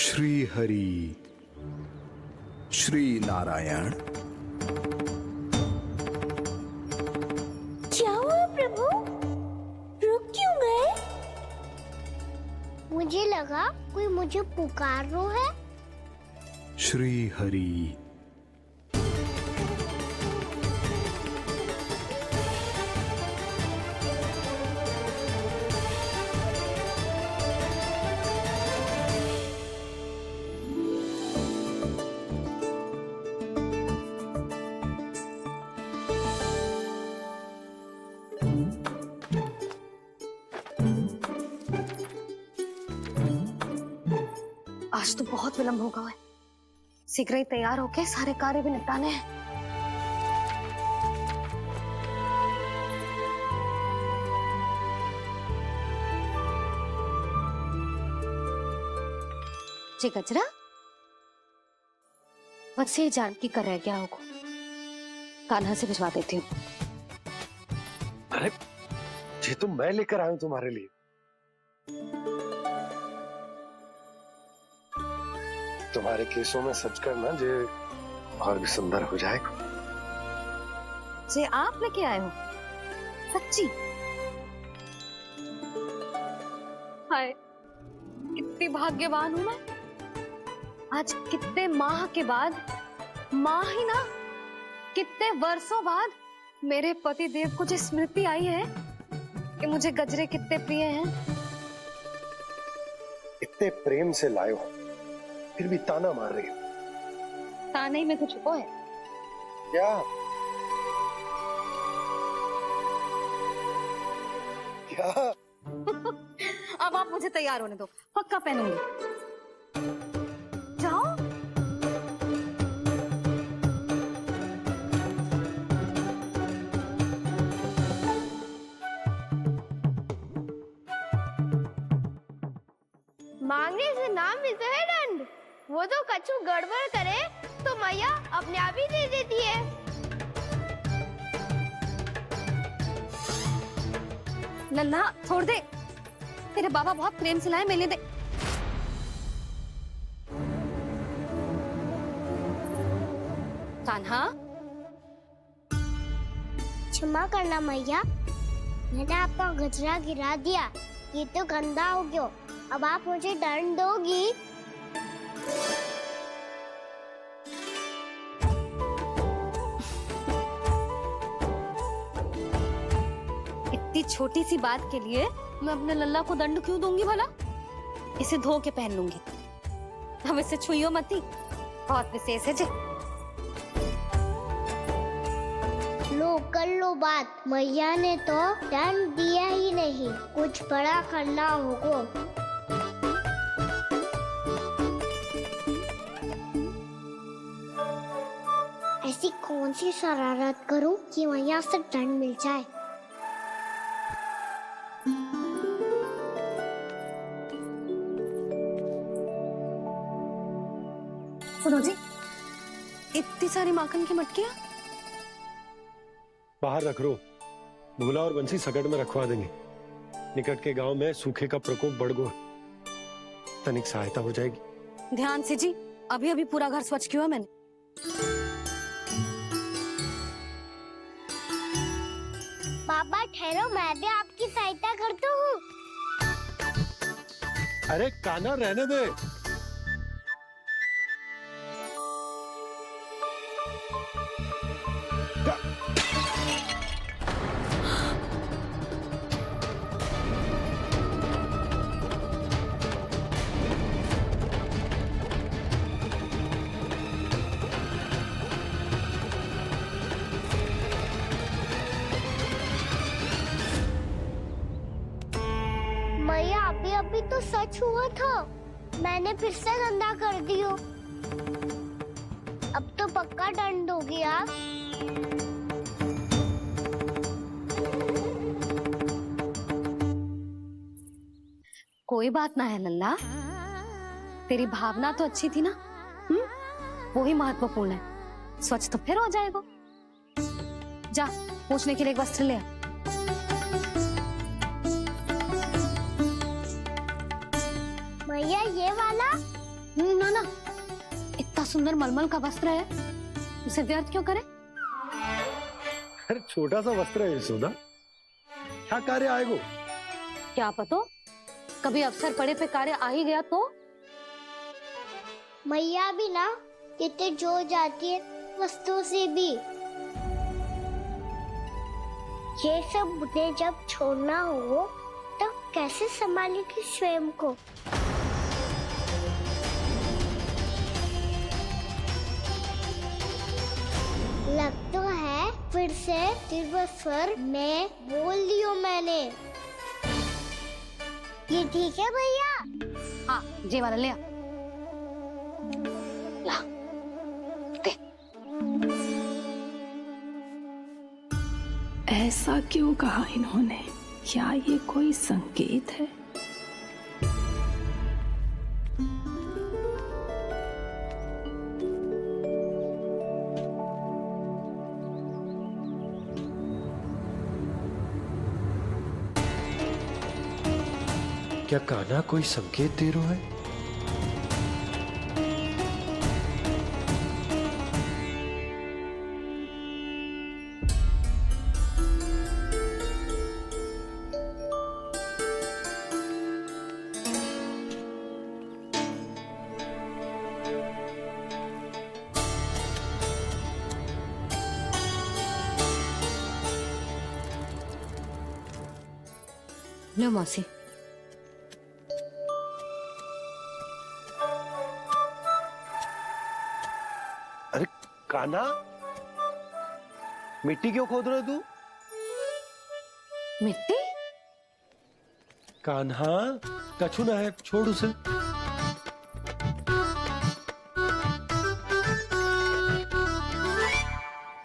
श्री हरि, श्री नारायण। क्या हुआ प्रभु, रुक क्यों गए? मुझे लगा कोई मुझे पुकार रो है। श्री हरि। आज तो बहुत विलंब होगा है। शीघ्र ही तैयार होके सारे कार्य भी निपटाने हैं। जी गजरा, बस ये जानकी कर रह गया होगा, कान्हा से भिजवा देती हूँ। अरे ये तो मैं लेकर आया हूं तुम्हारे लिए। तुम्हारे केसों में सच करना जे और भी सुंदर हो जाएगा। जे आप लेके आए हो सच्ची? हाय, कितनी भाग्यवान हूं मैं। आज कितने माह के बाद, माह ही ना कितने वर्षों बाद मेरे पति देव को जो स्मृति आई है कि मुझे गजरे कितने प्रिय हैं। इतने प्रेम से लाए हो, फिर भी ताना मार रही हो। ताने ही में कुछ छुपो है क्या? क्या? अब आप मुझे तैयार होने दो, पक्का पहनूंगी। जाओ। मांगने से नाम मिलता है दंड। वो तो कछु गड़बड़ करे तो मैया अपने आप ही दे देती है। नन्हा छोड़ दे, तेरे बाबा बहुत प्रेम से लाए, मिलने दे। कान्हा, क्षमा करना मैया, मैंने आपका गजरा गिरा दिया। ये तो गंदा हो गया। अब आप मुझे दंड दोगी? इतनी छोटी सी बात के लिए मैं अपने लल्ला को दंड क्यों दूंगी भला? इसे धो के पहन लूंगी। अब इसे छुइयो मती, बहुत विशेष है जी। लो कर लो बात, मैया ने तो दंड दिया ही नहीं, कुछ बड़ा करना होगा। ऐसी कौन सी शरारत करूं कि मैया से दंड मिल जाए? सुनो जी, इतनी सारी माखन की मटकियां बाहर रख रो, भूला और बंसी सकट में रखवा देंगे। निकट के गांव में सूखे का प्रकोप बढ़ गया, तनिक सहायता हो जाएगी। ध्यान से जी, अभी अभी पूरा घर स्वच्छ किया मैंने। पापा ठहरो, मैं भी आपकी सहायता करता हूँ। अरे कान्हा रहने दे। मैया अभी अभी तो सच हुआ था, मैंने फिर से गंदा कर दियो। अब तो पक्का दंड दोगी आप। कोई बात ना है लल्ला, तेरी भावना तो अच्छी थी ना, वो ही महत्वपूर्ण है। स्वच्छ तो फिर हो जाएगा। जा, पूछने के लिए एक वस्त्र ले आ। भैया ये वाला? ना ना, इतना सुंदर मलमल का वस्त्र है, उसे व्यर्थ क्यों करे? अरे छोटा सा वस्त्र है यशोदा, क्या कार्य आएगो? क्या पता, कभी अवसर पड़े पे कार्य आ ही गया तो? मैया भी ना कितने जो जाती है वस्तुओं से भी। ये सब उन्हें जब छोड़ना हो तो कैसे संभालेगी स्वयं को? लग तो है फिर से तीव्र स्वर में बोल दियो मैंने। ये ठीक है भैया? हाँ, जे वाला ले आ। ला, दे। ऐसा क्यों कहा इन्होंने? क्या ये कोई संकेत है? क्या कान्हा कोई संकेत दे रहा है? लो मौसी। अरे कान्हा, मिट्टी क्यों खोद रहे तू? मिट्टी? कान्हा, कछु ना है, छोड़ उसे।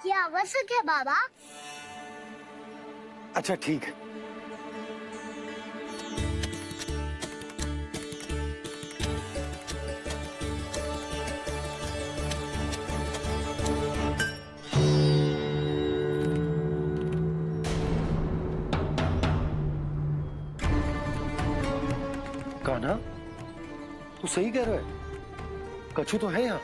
ये आवश्यक है बाबा। अच्छा ठीक है। कान्हा, तू सही कह रहा है, कछु तो है यहाँ।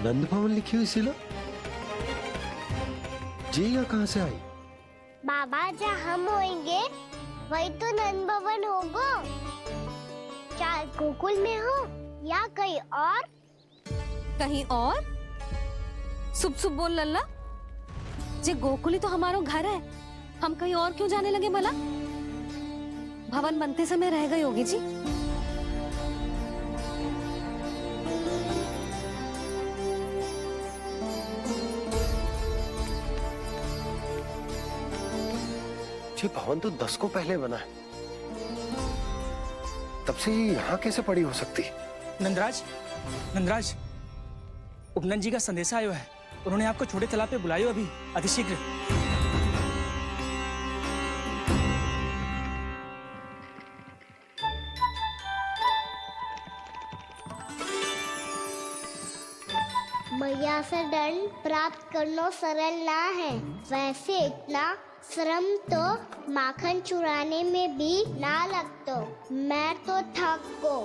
नंद भवन लिखी हुई सिला, जी यहाँ कहाँ से आई? बाबा जहाँ हम होंगे वही तो नंद भवन होगा। चाहे गोकुल में हो या कहीं और। कहीं और? सुब सुब बोल लल्ला। जे गोकुली तो हमारो घर है, हम कहीं और क्यों जाने लगे भला? भवन बनते समय रह गई होगी जी। ये भवन तो 10 को पहले बना है, तब से ये यहाँ कैसे पड़ी हो सकती? नंदराज, नंदराज, उपनंद जी का संदेशा आयो है। उन्होंने आपको छोटे तालाब पे बुलायो अभी, अतिशीघ्र। मैया से दंड प्राप्त करना सरल ना है। वैसे इतना श्रम तो माखन चुराने में भी ना लगतो। मैं तो थक को।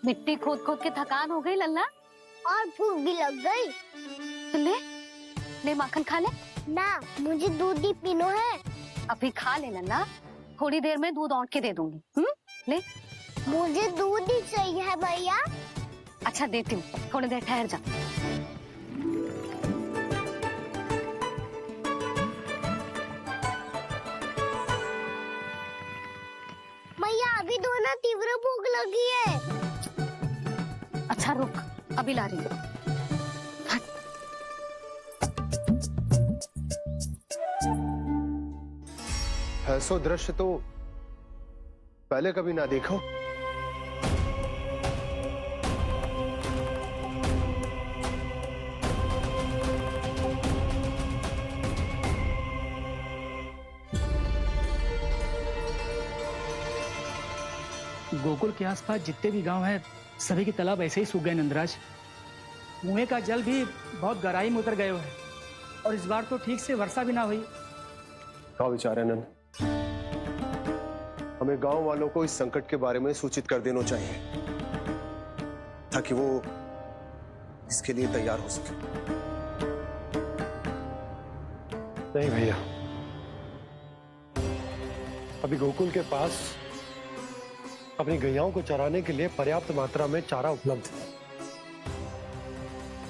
मिट्टी खोद खोद के थकान हो गई लल्ला, और भूख भी लग गई। तो ले ले माखन खा ले। ना, मुझे दूध ही पीनो है। अभी खा ले लल्ला, थोड़ी देर में दूध औंट के दे दूंगी। ले। मुझे दूध ही चाहिए है भैया। अच्छा देती हूँ, थोड़ी देर ठहर जा। लगी है। अच्छा रुक, अभी ला रही हूँ। ऐसो दृश्य तो पहले कभी ना देखो। गोकुल के आसपास जितने भी गांव हैं सभी के तालाब ऐसे ही सूख गए नंदराज। कुएं का जल भी बहुत गहराई में उतर गए हुए हैं और इस बार तो ठीक से वर्षा भी ना हुई। क्या विचार है नंद? हमें गांव वालों को इस संकट के बारे में सूचित कर देना चाहिए ताकि वो इसके लिए तैयार हो सके। नहीं भैया, अभी गोकुल के पास अपनी गैयाओं को चराने के लिए पर्याप्त मात्रा में चारा उपलब्ध है।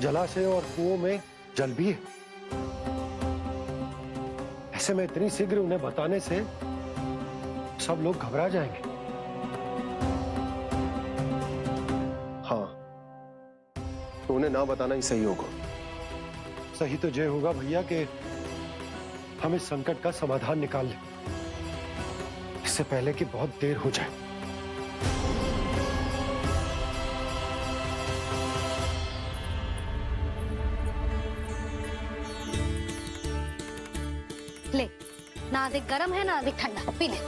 जलाशय और कुओं में जल भी है। ऐसे में इतनी शीघ्र उन्हें बताने से सब लोग घबरा जाएंगे। हाँ, तो उन्हें ना बताना ही सही होगा। सही तो ये होगा भैया कि हम इस संकट का समाधान निकाल लें, इससे पहले कि बहुत देर हो जाए। ले, ना अधिक गर्म है ना अधिक ठंडा, पी ले।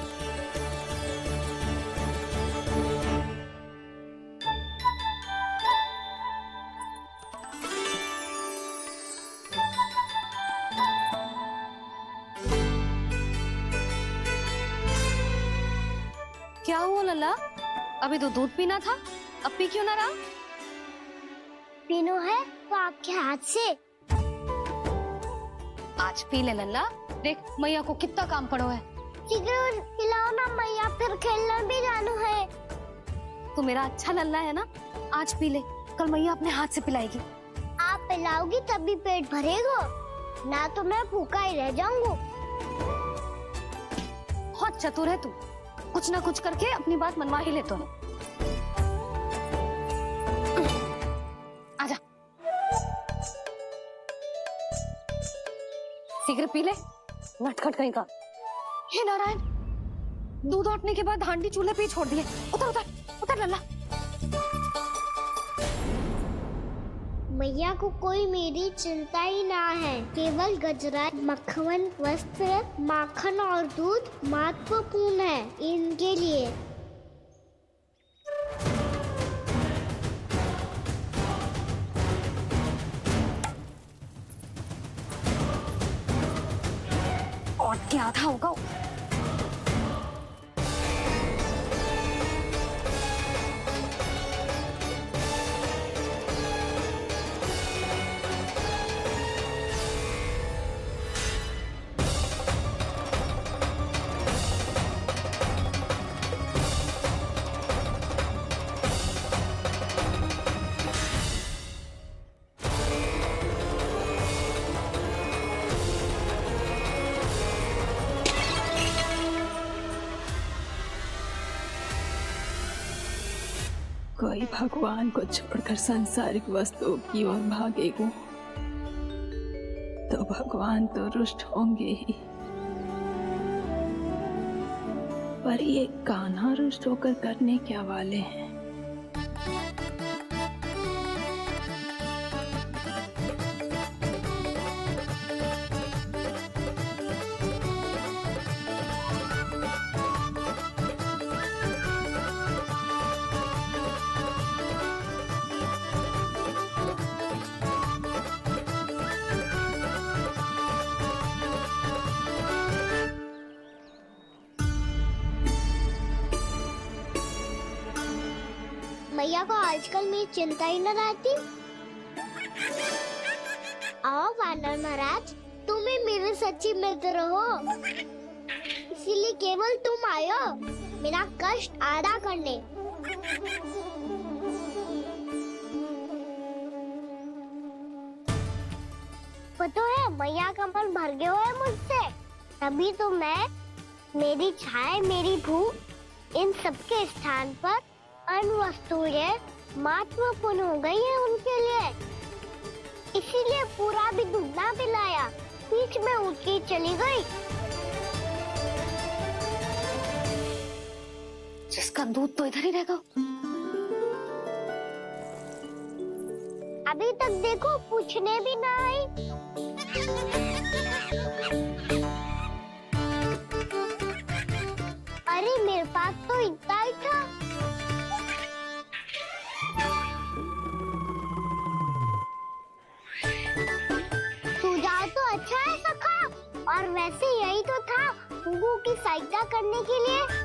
क्या हुआ लल्ला? अभी तो दूध पीना था, अब पी क्यों ना रहा? पीनो है तो आपके हाथ से। आज पी ले लल्ला, देख मैया को कितना काम पड़ो है। शीघ्र पिलाओ ना मैया, फिर खेलने भी जाना है। तू मेरा अच्छा लल्ला है ना, आज पी ले, कल मैया अपने हाथ से पिलाएगी। आप पिलाओगी तभी पेट भरेगा, ना तो मैं भूखा ही रह जाऊंगा। बहुत चतुर है तू, कुछ ना कुछ करके अपनी बात मनवा ही लेता है। आजा, शीघ्र पी ले, नटखट कहीं का। हे नारायण, दूध औटने के बाद हांडी चूल्हे पे ही छोड़ दिए। उतर उतर उतर लल्ला। मैया को कोई मेरी चिंता ही ना है। केवल गजरा, मक्खन, वस्त्र, माखन और दूध महत्वपूर्ण है इनके लिए। और क्या था होगा? कोई भगवान को छोड़कर सांसारिक वस्तुओं की ओर भागेगा तो भगवान तो रुष्ट होंगे ही, पर ये कान्हा रुष्ट होकर करने क्या वाले हैं? मैया को आजकल मेरी चिंता ही न रहती। आओ वानर महाराज, तुम ही मेरे सच्ची मित्र हो, इसीलिए केवल तुम आयो मेरा कष्ट आधा करने। पता है मैया का मन भर गया है मुझसे, तभी तो मैं मेरी छाया, मेरी भूख, इन सबके स्थान पर अन्य वस्तुएं महत्वपूर्ण हो गई है उनके लिए, इसीलिए पूरा भी दूध ना पिलाया, बीच में उठ के चली गई। जिसका दूध तो इधर ही रहेगा। अभी तक देखो पूछने भी ना आई। अरे मेरे पास तो इतना ही था। सुझाव तो अच्छा है सखा, और वैसे यही तो था गुगू की सहायता करने के लिए।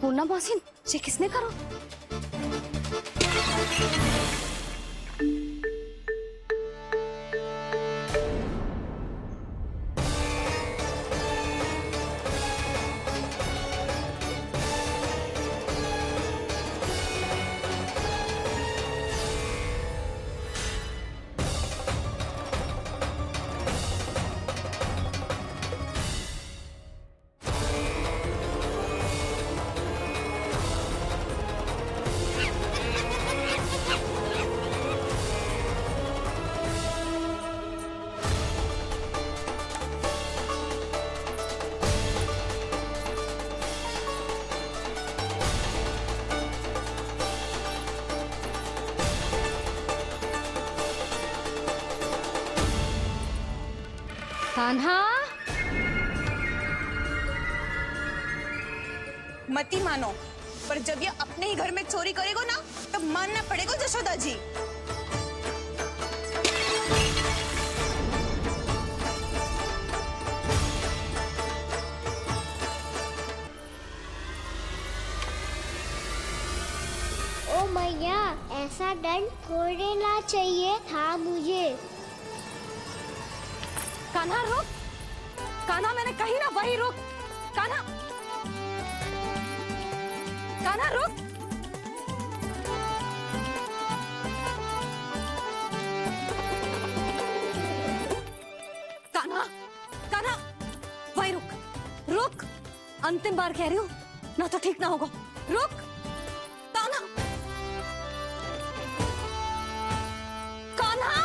पूर्णा मौसी, ये किसने करो? कान्हा, मती मानो, पर जब ये अपने ही घर में चोरी करेगा ना, तब मानना पड़ेगा जशोदा जी। ओ मैया, ऐसा दंड थोड़े ना चाहिए था मुझे। कान्हा रुक, कान्हा मैंने कही ना वही रुक, कान्हा, कान्हा रुक। कान्हा, कान्हा, वही रुक, रुक, अंतिम बार कह रही हूँ, ना तो ठीक ना होगा, रुक, कान्हा, कान्हा।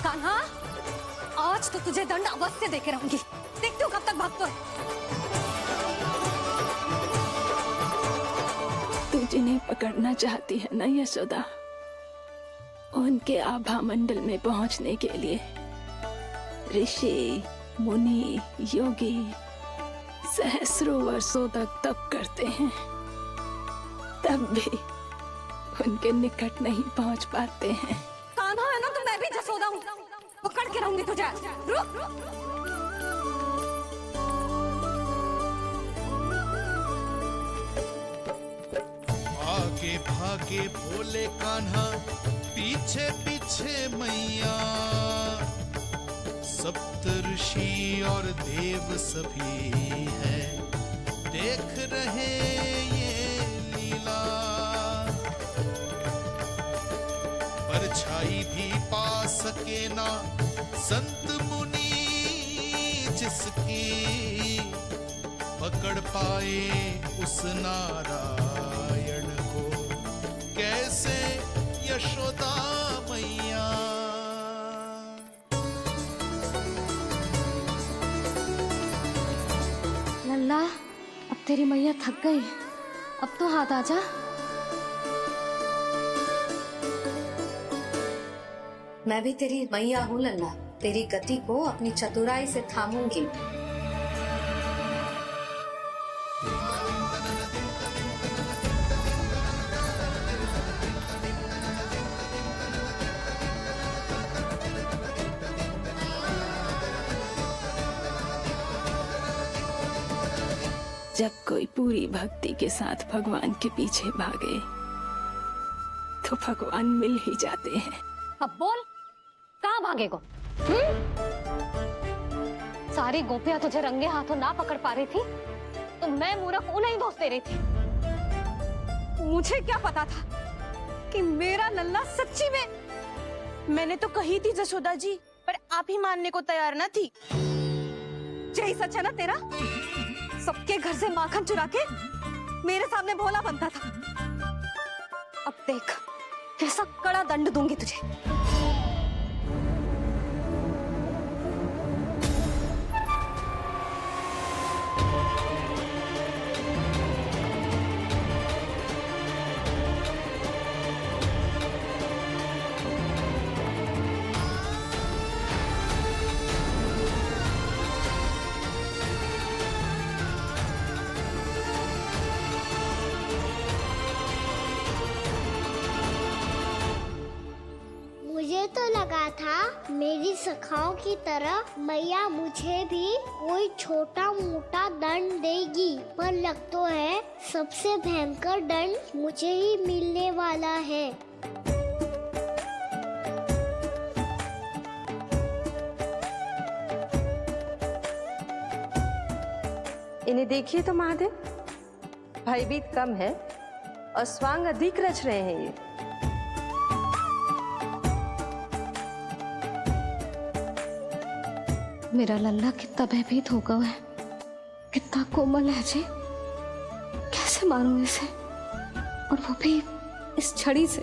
कान्हा, आज तो तुझे दंड अवश्य देके रहूंगी। देखती हूँ कब तक भागता है। तू जिन्हें पकड़ना चाहती है ना यशोदा, उनके आभा मंडल में पहुंचने के लिए ऋषि, मुनि, योगी सहस्रों वर्षों तक तप करते हैं, तब भी उनके निकट नहीं पहुंच पाते हैं। कान्हा है ना, तो मैं भी जसोदा हूँ, पकड़ के रहूंगी तुझे। रुक, आगे भागे भोले कान्हा, पीछे पीछे मैया, सप्त ऋषि और देव सभी है, देख रहे ये लीला। परछाई भी पा सके ना संत मुनि जिसकी, पकड़ पाए उस नारायण को कैसे यशोदा मैया। तेरी मैया थक गई, अब तो हाथ आजा। मैं भी तेरी मैया हूँ लल्ला, तेरी गति को अपनी चतुराई से थामूंगी। जब कोई पूरी भक्ति के साथ भगवान के पीछे भागे तो भगवान मिल ही जाते हैं। अब बोल, कहाँ भागेगो? सारी गोपियां तुझे रंगे हाथों ना पकड़ पा रही थी तो मैं मूर्ख उन्हें ही दोष दे रही थी। मुझे क्या पता था कि मेरा लल्ला सच्ची में। मैंने तो कही थी जशोदा जी, पर आप ही मानने को तैयार न थी। यही सच है ना तेरा? सबके घर से माखन चुरा के मेरे सामने भोला बनता था। अब देख कैसा कड़ा दंड दूंगी तुझे। मुझे तो लगा था मेरी सखाओं की तरह मैया मुझे भी कोई छोटा मोटा दंड देगी, पर लग तो है सबसे भयंकर दंड मुझे ही मिलने वाला है। इन्हें देखिए तो महादेव, भयभीत कम है और स्वांग अधिक रच रहे हैं ये। मेरा लल्ला कितना भयभीत हो गया है, कितना कोमल है जी। कैसे मारूं इसे, और वो भी इस छड़ी से।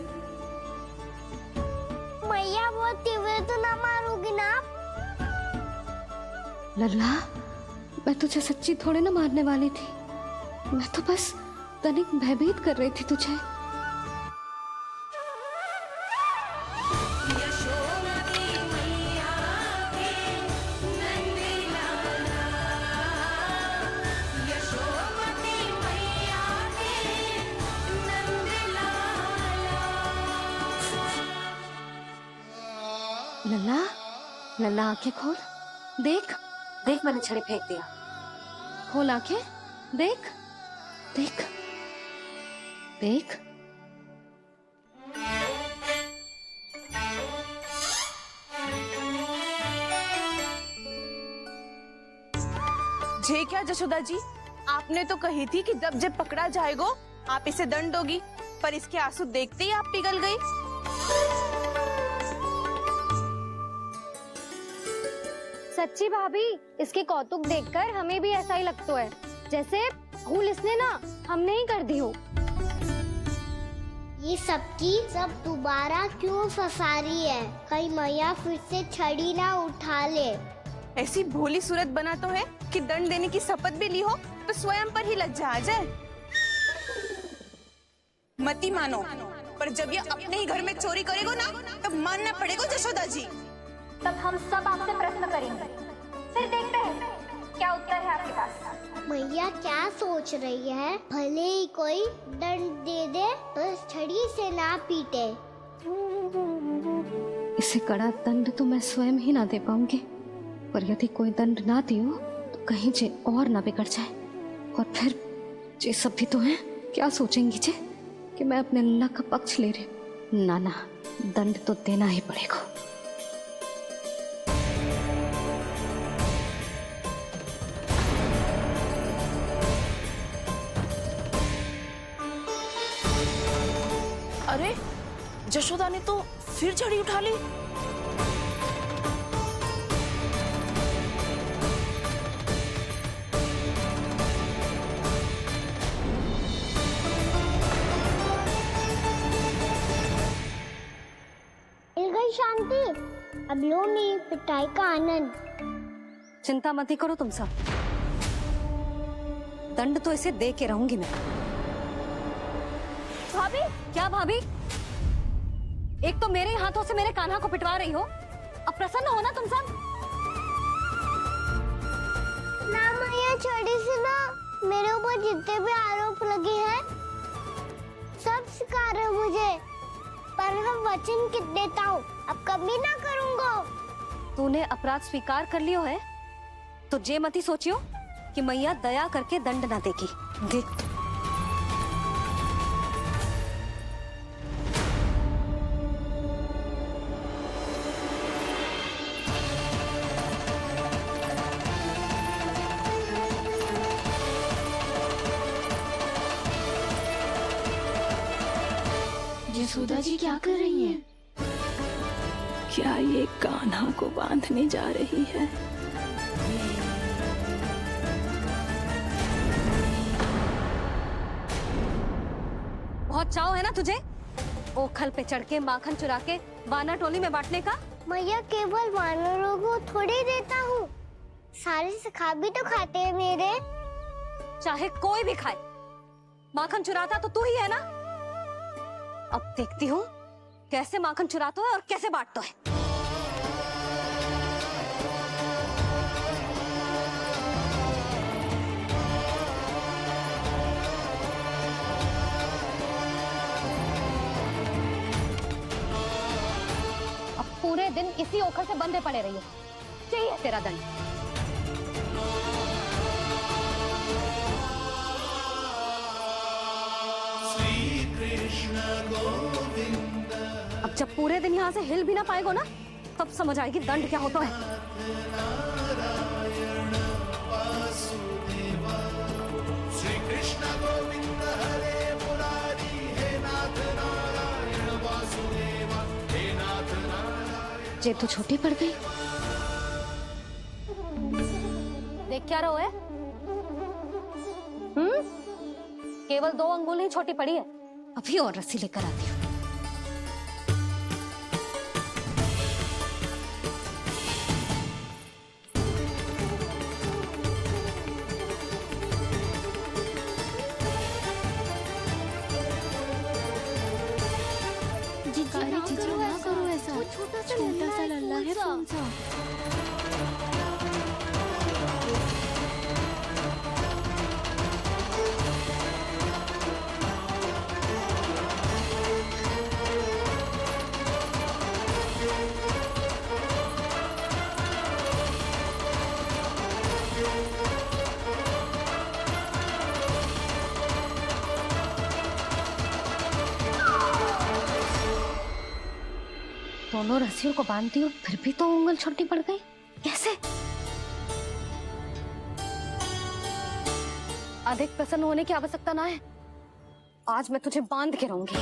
मैया बहुत तीव्र तो ना मारोगी ना? लल्ला, मैं तुझे सच्ची थोड़े ना मारने वाली थी, मैं तो बस तनिक भयभीत कर रही थी तुझे। लल्ला, लल्ला आंखें खोल, देख देख मैंने छड़ी फेंक दिया। खोल आंखें, देख देख देख। जे क्या जशोदा जी, आपने तो कही थी कि जब पकड़ा जाएगा आप इसे दंड दोगी, पर इसके आंसू देखते ही आप पिघल गई। सच्ची भाभी, इसके कौतुक देखकर हमें भी ऐसा ही लगता है जैसे भूल इसने ना हमने ही कर दी हो। ये सबकी सब दोबारा क्यों फंसा रही है? कहीं मैया फिर से छड़ी ना उठा ले। ऐसी भोली सूरत बना तो है कि दंड देने की शपथ भी ली हो तो स्वयं पर ही लज्जा आ जाए। मती मानो, पर जब ये अपने ही घर में चोरी करेगा ना तब मानना पड़ेगा जशोदा जी। तब हम सब आपसे प्रश्न करेंगे, फिर देखते हैं क्या उत्तर है आपके पास। मैया क्या सोच रही है? भले ही कोई दंड दे दे, बस छड़ी से ना पीटे। इसे कड़ा दंड तो मैं स्वयं ही ना दे पाऊंगी, पर यदि कोई दंड ना दियो तो कहीं जे और ना बिगड़ जाए, और फिर जे सब भी तो हैं, क्या सोचेंगी जे कि मैं अपने अल्लाह का पक्ष ले रही। ना ना, दंड तो देना ही पड़ेगा। अरे जशोदा ने तो फिर छड़ी उठा ली। मिल गई शांति, अब लो मेरी पिटाई का आनंद। चिंता मत ही करो तुम सब, दंड तो इसे दे के रहूंगी मैं। भाभी, क्या भाभी? एक तो मेरे हाथों से मेरे कान्हा को पिटवा रही हो, अब प्रसन्न हो ना तुम सब? ना मैया छोड़ी सी ना, मेरे ऊपर जितने भी आरोप लगे हैं सब स्वीकार है मुझे, पर मैं वचन कित देता हूँ अब कभी ना करूँगा। तूने अपराध स्वीकार कर लियो है तो जे मती सोचियो कि मैया दया करके दंड ना देगी। देख यशोदा जी क्या कर रही हैं? क्या ये कान्हा को बांधने जा रही है? बहुत चाव है ना तुझे ओखल पे चढ़ के माखन चुरा के वाना टोली में बांटने का? मैया केवल वानरों को थोड़ी देता हूँ, सारे सखा भी तो खाते हैं मेरे। चाहे कोई भी खाए, माखन चुराता तो तू ही है ना। अब देखती हूँ कैसे माखन चुराता है और कैसे बांटता है। अब पूरे दिन इसी ओखल से बंधे पड़े रहिए, चाहिए तेरा दंड। अब जब पूरे दिन यहाँ से हिल भी ना पाएगो ना, तब समझ आएगी दंड क्या होता है। जे तो छोटी पड़ गई। देख क्या रहो है? केवल 2 अंगुल ही छोटी पड़ी है, अभी और रस्सी लेकर आती हूँ। छोटा सा लल्ला है कौन सा? दोनों रस्सियों को बांधती हूँ, फिर भी तो उंगल छोटी पड़ गई। कैसे? अधिक प्रसन्न होने की आवश्यकता ना है, आज मैं तुझे बांध के रहूंगी।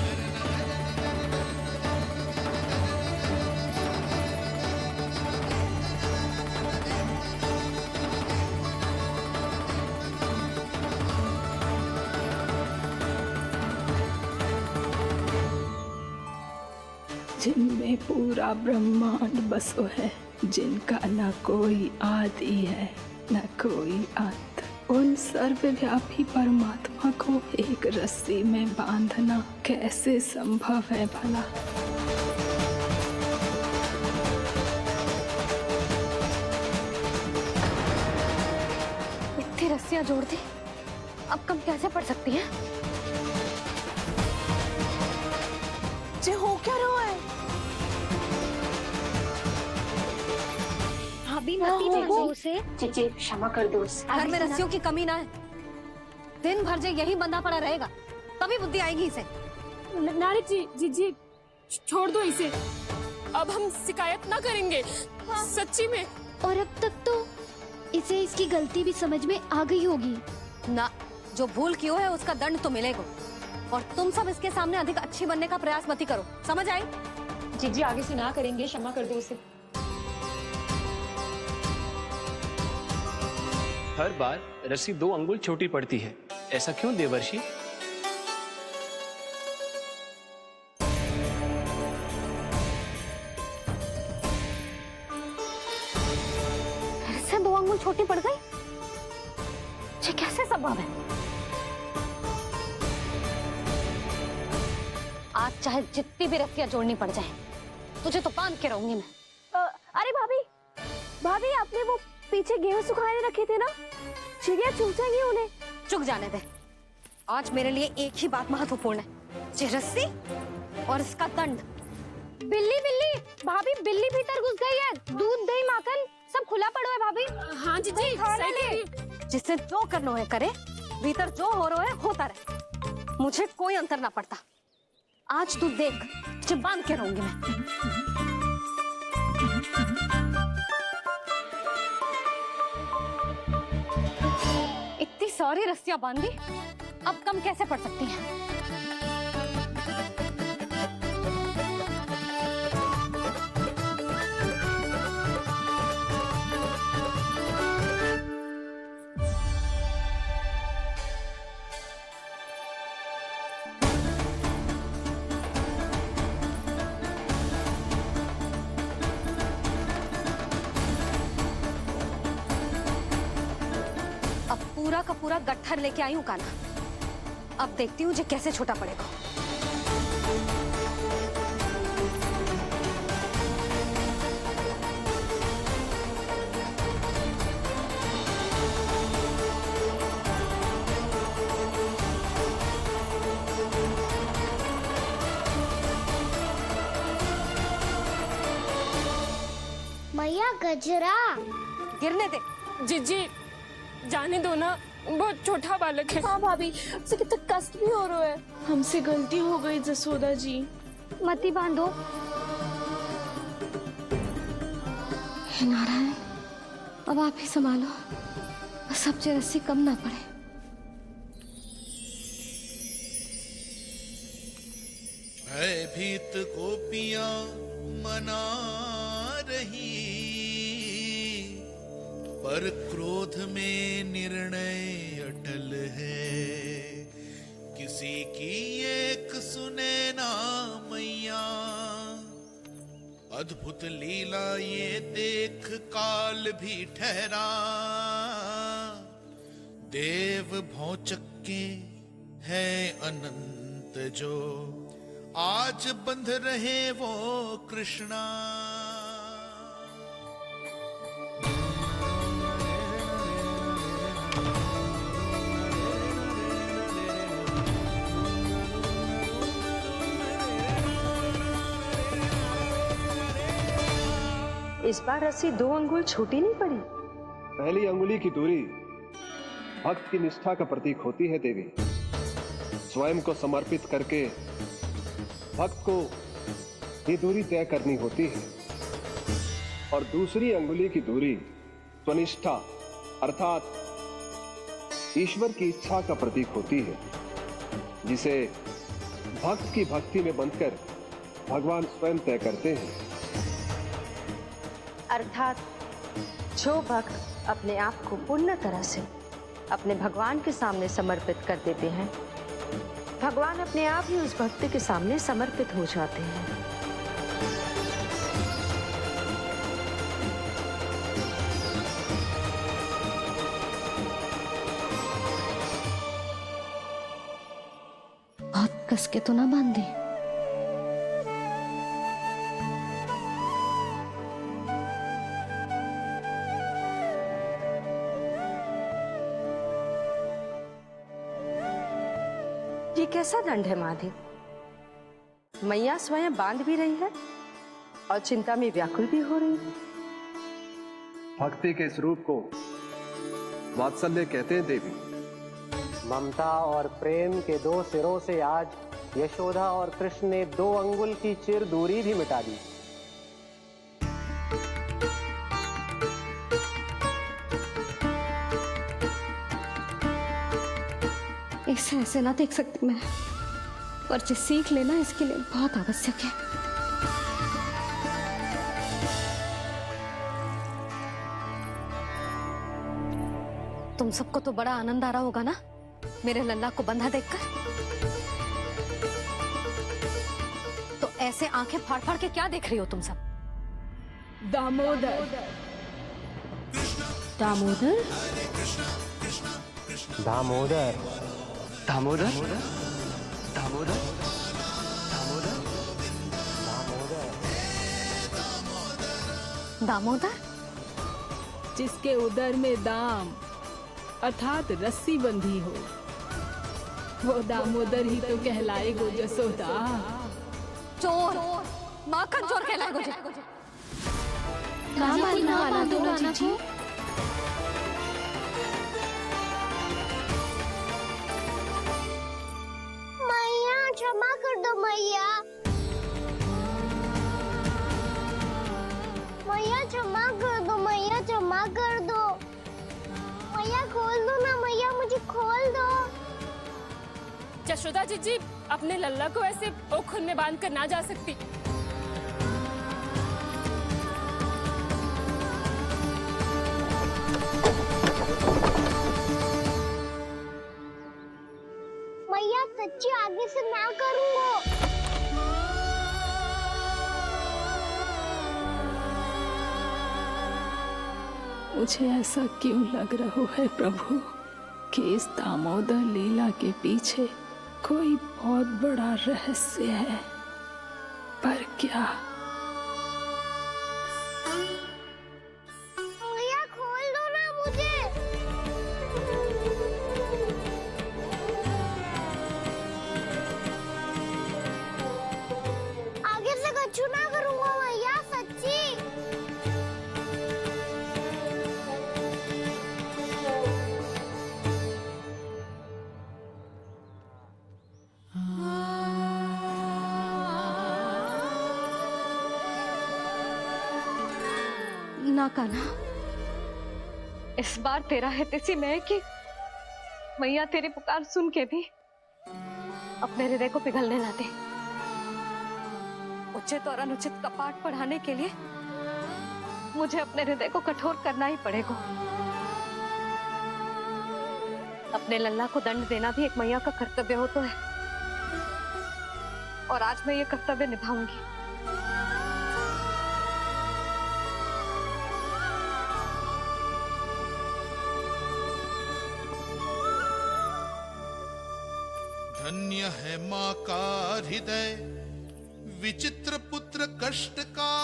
जिनमें पूरा ब्रह्मांड बसो है, जिनका न कोई आदि है न कोई अंत, उन सर्वव्यापी परमात्मा को एक रस्सी में बांधना कैसे संभव है भला? इतनी रस्सियां जोड़ दी, अब कम कैसे पड़ सकती हैं? जे हो क्या रहा है? भाभी मती मानो उसे। चीची क्षमा कर दो उसे। घर में रस्सियों की कमी ना है, दिन भर जे यही बंधा पड़ा रहेगा तभी बुद्धि आएगी इसे। नारी जी छोड़ दो इसे, अब हम शिकायत ना करेंगे। सच्ची में। और अब तक तो इसे इसकी गलती भी समझ में आ गई होगी ना। जो भूल की है उसका दंड तो मिलेगा, और तुम सब इसके सामने अधिक अच्छी बनने का प्रयास मत करो, समझ आई? जी आगे से ना करेंगे, क्षमा कर दो उसे। हर बार रस्सी 2 अंगुल छोटी पड़ती है, ऐसा क्यों देवर्षि? ऐसे 2 अंगुल छोटी पड़ गई ये कैसे संभव है? आज चाहे जितनी भी रस्सियां जोड़नी पड़ जाए, तुझे तो बांध के रहूंगी मैं। अरे भाभी, भाभी आपने वो पीछे गेहूं सुखाने रखे थे ना, चिड़िया चुग जाएंगी उन्हें। चुक जाने दे। आज मेरे लिए एक ही बात महत्वपूर्ण है, ये रस्सी और इसका दंड। बिल्ली बिल्ली, भाभी बिल्ली भीतर घुस गई है। दूध दही माखन सब खुला पड़ो है भाभी। हाँ जीजी, सही कह रही है। जिससे जो करना है करे, भीतर जो हो रहा है होता रहे, मुझे कोई अंतर ना पड़ता। आज तू देख, तुझे बांध के रहूंगी मैं। इतनी सारी रस्सियां बांधी, अब कम कैसे पड़ सकती हैं? पूरा का पूरा गट्ठर लेके आई हूँ कान्हा। अब देखती हूँ जे कैसे छोटा पड़ेगा। मैया गजरा गिरने दे। जीजी जाने दो ना, बहुत छोटा बालक है। हाँ भाभी, उसे कितना कष्ट भी हो रहा है। हमसे गलती हो गई जसोदा जी। मती बांधो। हे नारायण, अब आप ही संभालो, बस अब जे रस्सी कम ना पड़े। भयभीत गोपियां मना रही, पर क्रोध में निर्णय अटल है। किसी की एक सुने ना मैया, अद्भुत लीला ये देख काल भी ठहरा। देव भौचक्के है अनंत जो, आज बंध रहे वो कृष्णा। इस बार रस्सी 2 अंगुल छोटी नहीं पड़ी। पहली अंगुली की दूरी भक्त की निष्ठा का प्रतीक होती है देवी। स्वयं को समर्पित करके भक्त को ये दूरी तय करनी होती है। और दूसरी अंगुली की दूरी स्वनिष्ठा अर्थात ईश्वर की इच्छा का प्रतीक होती है, जिसे भक्त की भक्ति में बंधकर भगवान स्वयं तय करते हैं। अर्थात जो भक्त अपने आप को पूर्ण तरह से अपने भगवान के सामने समर्पित कर देते हैं, भगवान अपने आप ही उस भक्ति के सामने समर्पित हो जाते हैं। बहुत कस के तो ना बांधी। ये कैसा दंड है माधव? मैया स्वयं बांध भी रही है और चिंता में व्याकुल भी हो रही है। भक्ति के स्वरूप को वात्सल्य कहते हैं देवी। ममता और प्रेम के 2 सिरों से आज यशोदा और कृष्ण ने 2 अंगुल की चिर दूरी भी मिटा दी। इसे ऐसे ना देख सकती मैं, पर जो सीख लेना इसके लिए बहुत आवश्यक है। तुम सबको तो बड़ा आनंद आ रहा होगा ना मेरे लल्ला को बंधा देखकर। तो ऐसे आंखें फाड़ फाड़ के क्या देख रही हो तुम सब? दामोदर। दामोदर? दामोदर। दामोदर दामोदर दामोदर दामोदर? जिसके उदर में दाम अर्थात रस्सी बंधी हो, वो दामोदर ही तो कहलाएगो जसोदा। चोर, माखन चोर कहलाएगो जे। ना मानना वाला तो राना जी। मैया क्षमा कर दो मैया। मैया क्षमा कर दो, मैया क्षमा कर दो। मैया खोल दो ना मैया, मुझे खोल दो। जशोदा जी अपने लल्ला को ऐसे ओखुन में बांध कर ना जा सकती। मैया सच्ची आगे से ना करूंगा। मुझे ऐसा क्यों लग रहा है प्रभु कि इस दामोदर लीला के पीछे कोई बहुत बड़ा रहस्य है, पर क्या? मैया खोल दो ना मुझे। आगे से कछु ना करूंगा मैया, सच्ची। ना कान्हा, इस बार तेरा है तेसी मैं कि मैया तेरी पुकार सुन के भी अपने हृदय को पिघलने ना दे। उचित और अनुचित का पाठ पढ़ाने के लिए मुझे अपने हृदय को कठोर करना ही पड़ेगा। अपने लल्ला को दंड देना भी एक मैया का कर्तव्य हो तो है, और आज मैं ये कर्तव्य निभाऊंगी। धन्य है माँ का हृदय, विचित्र पुत्र कष्ट का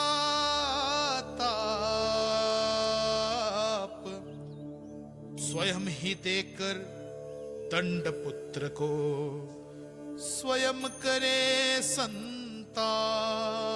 ताप, स्वयं ही देकर दंड पुत्र को स्वयं करे संताप।